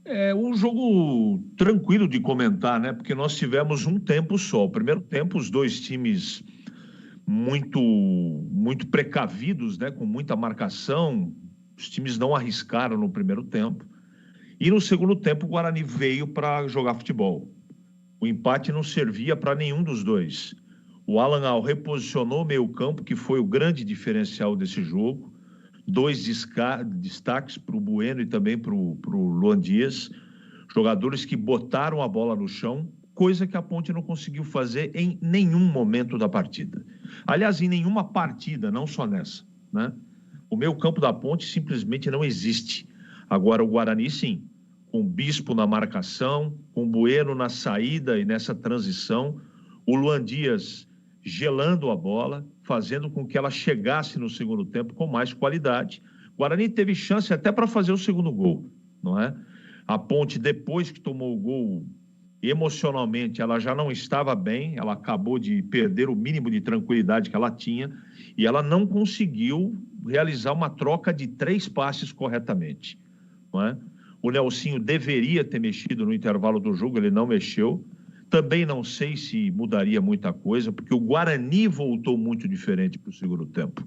É um jogo tranquilo de comentar, né? Porque nós tivemos um tempo só. O primeiro tempo, os dois times muito precavidos, né? Com muita marcação. Os times não arriscaram no primeiro tempo. E no segundo tempo, o Guarani veio para jogar futebol. O empate não servia para nenhum dos dois. O Alan Al reposicionou o meio-campo, que foi o grande diferencial desse jogo. Dois destaques para o Bueno e também para o Luan Dias. Jogadores que botaram a bola no chão, coisa que a Ponte não conseguiu fazer em nenhum momento da partida. Aliás, em nenhuma partida, não só nessa, né? O meio-campo da Ponte simplesmente não existe. Agora, o Guarani, sim, com o Bispo na marcação, com o Bueno na saída e nessa transição, o Luan Dias gelando a bola, fazendo com que ela chegasse no segundo tempo com mais qualidade. O Guarani teve chance até para fazer o segundo gol, não é? A Ponte, depois que tomou o gol, emocionalmente, ela já não estava bem, ela acabou de perder o mínimo de tranquilidade que ela tinha e ela não conseguiu realizar uma troca de 3 passes corretamente, não é? O Nelsinho deveria ter mexido no intervalo do jogo, ele não mexeu. Também não sei se mudaria muita coisa, porque o Guarani voltou muito diferente para o segundo tempo.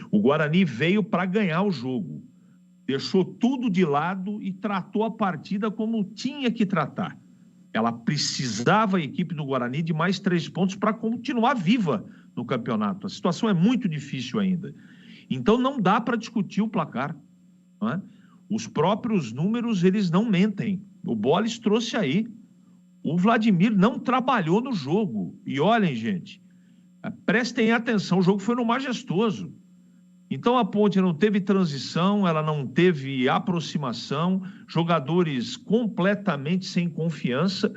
O Guarani veio para ganhar o jogo. Deixou tudo de lado e tratou a partida como tinha que tratar. Ela precisava, a equipe do Guarani, de mais 3 pontos para continuar viva no campeonato. A situação é muito difícil ainda. Então não dá para discutir o placar, não é? Os próprios números, eles não mentem. O Bolis trouxe aí. O Vladimir não trabalhou no jogo. E olhem, gente, prestem atenção, o jogo foi no Majestoso. Então a Ponte não teve transição, ela não teve aproximação, jogadores completamente sem confiança.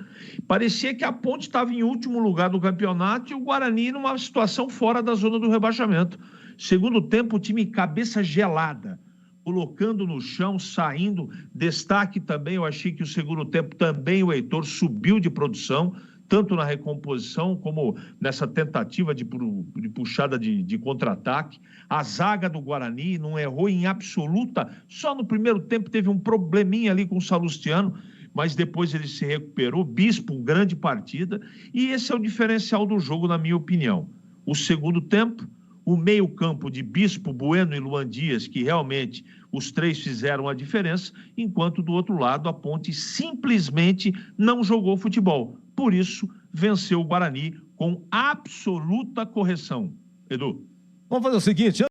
Parecia que a Ponte estava em último lugar do campeonato e o Guarani numa situação fora da zona do rebaixamento. Segundo tempo, o time cabeça gelada, colocando no chão, saindo. Destaque também, eu achei que o segundo tempo também o Heitor subiu de produção, tanto na recomposição como nessa tentativa de puxada de contra-ataque. A zaga do Guarani não errou em absoluta, só no primeiro tempo teve um probleminha ali com o Salustiano, mas depois ele se recuperou. Bispo, grande partida, e esse é o diferencial do jogo, na minha opinião. O segundo tempo, o meio-campo de Bispo, Bueno e Luan Dias, que realmente os três fizeram a diferença, enquanto do outro lado a Ponte simplesmente não jogou futebol. Por isso, venceu o Guarani com absoluta correção. Edu. Vamos fazer o seguinte...